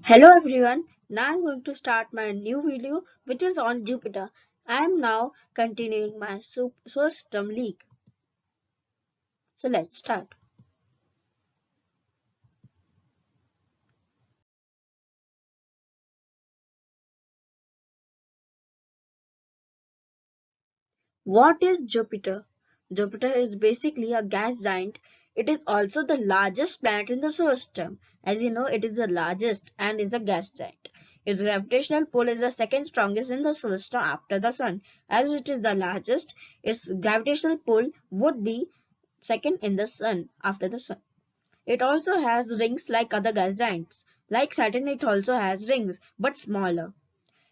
Hello everyone, now I'm going to start my new video which is on Jupiter. I am now continuing my solar system leak. So let's start. What is Jupiter? Jupiter is basically a gas giant. It is also the largest planet in the solar system. As you know, it is the largest and is a gas giant. Its gravitational pull is the second strongest in the solar system after the Sun. As it is the largest, its gravitational pull would be second in the Sun after the Sun. It also has rings like other gas giants. Like Saturn, it also has rings, but smaller.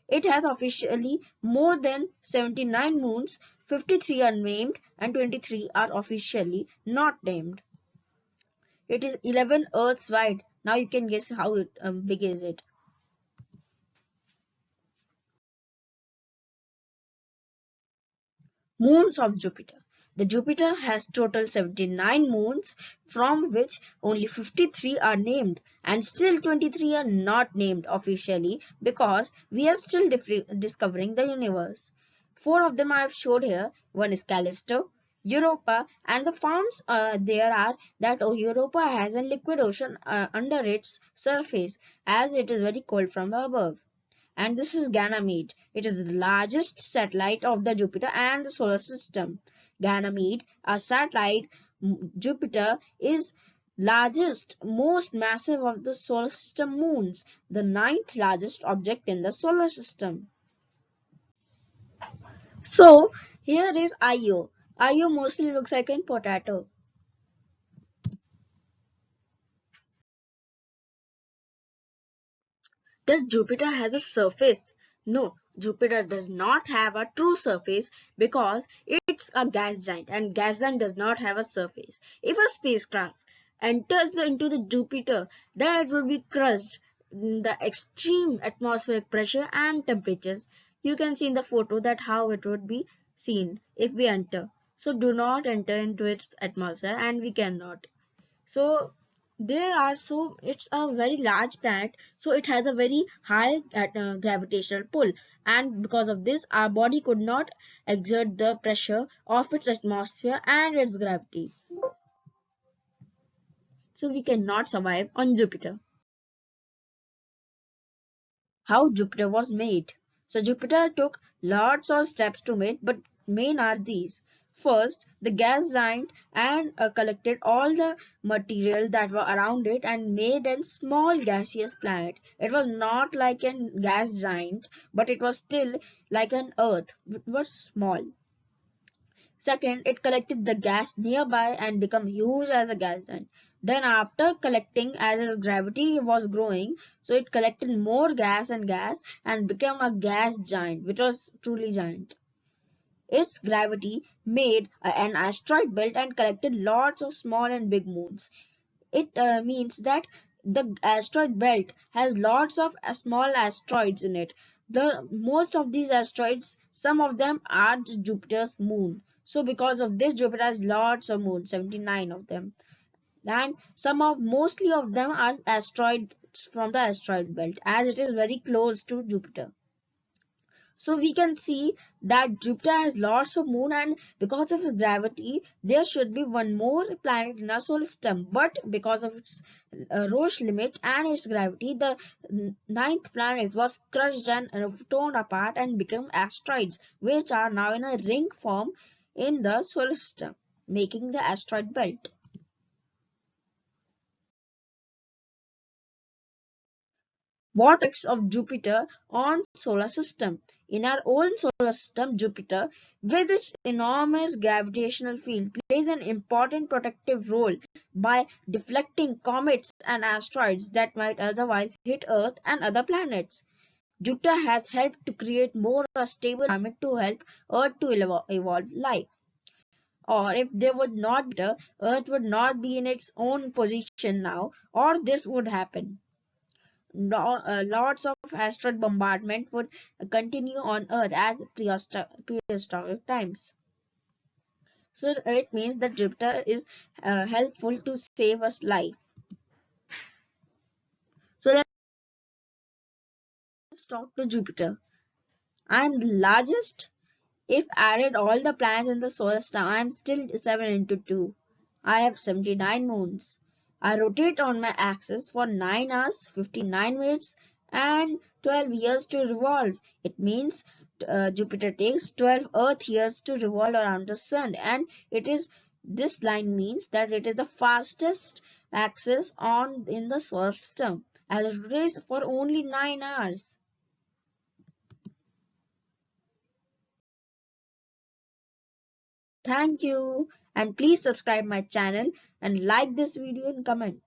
It has officially more than 79 moons, 53 are named, and 23 are officially not named. It is 11 Earths wide. Now you can guess how big is it. Moons of Jupiter. The Jupiter has total 79 moons, from which only 53 are named, and still 23 are not named officially because we are still discovering the universe. Four of them I have showed here. One is Callisto, Europa, and the farms there are that Europa has a liquid ocean under its surface as it is very cold from above. And this is Ganymede. It is the largest satellite of the Jupiter and the solar system. Ganymede, a satellite Jupiter, is largest, most massive of the solar system moons, the ninth largest object in the solar system. So here is Io. Io mostly looks like a potato. Does Jupiter has a surface? No, Jupiter does not have a true surface because it's a gas giant and gas giant does not have a surface. If a spacecraft enters into the Jupiter, then it will be crushed in the extreme atmospheric pressure and temperatures. You can see in the photo that how it would be seen if we enter. So do not enter into its atmosphere and we cannot. So there are so it's a very large planet, so it has a very high gravitational pull, and because of this our body could not exert the pressure of its atmosphere and its gravity, so we cannot survive on Jupiter. How Jupiter was made. So Jupiter took lots of steps to make, but main are these. First, the gas giant and collected all the material that were around it and made a small gaseous planet. It was not like a gas giant, but it was still like an Earth. It was small. Second, it collected the gas nearby and became huge as a gas giant. Then after collecting, as its gravity was growing, so it collected more gas and became a gas giant, which was truly giant. Its gravity made an asteroid belt and collected lots of small and big moons. It means that the asteroid belt has lots of small asteroids in it. The most of these asteroids, some of them are Jupiter's moon. So because of this, Jupiter has lots of moons, 79 of them. And mostly of them are asteroids from the asteroid belt, as it is very close to Jupiter. So we can see that Jupiter has lots of moon, and because of its gravity, there should be one more planet in our solar system. But because of its Roche limit and its gravity, the ninth planet was crushed and torn apart and became asteroids, which are now in a ring form in the solar system, making the asteroid belt. What effects of Jupiter on solar system? In our own solar system, Jupiter, with its enormous gravitational field, plays an important protective role by deflecting comets and asteroids that might otherwise hit Earth and other planets. Jupiter has helped to create more a stable environment to help Earth to evolve life. Or if there would not be Earth would not be in its own position now, or this would happen. Lots of asteroid bombardment would continue on Earth as prehistoric times. So it means that Jupiter is helpful to save us life. So let's talk to Jupiter. I am the largest. If added all the planets in the solar system, I am still 7 into 2. I have 79 moons. I rotate on my axis for 9 hours, 59 minutes, and 12 years to revolve. It means Jupiter takes 12 Earth years to revolve around the Sun, and it is this line means that it is the fastest axis on in the solar system, as it rotates for only 9 hours. Thank you, and please subscribe my channel and like this video and comment.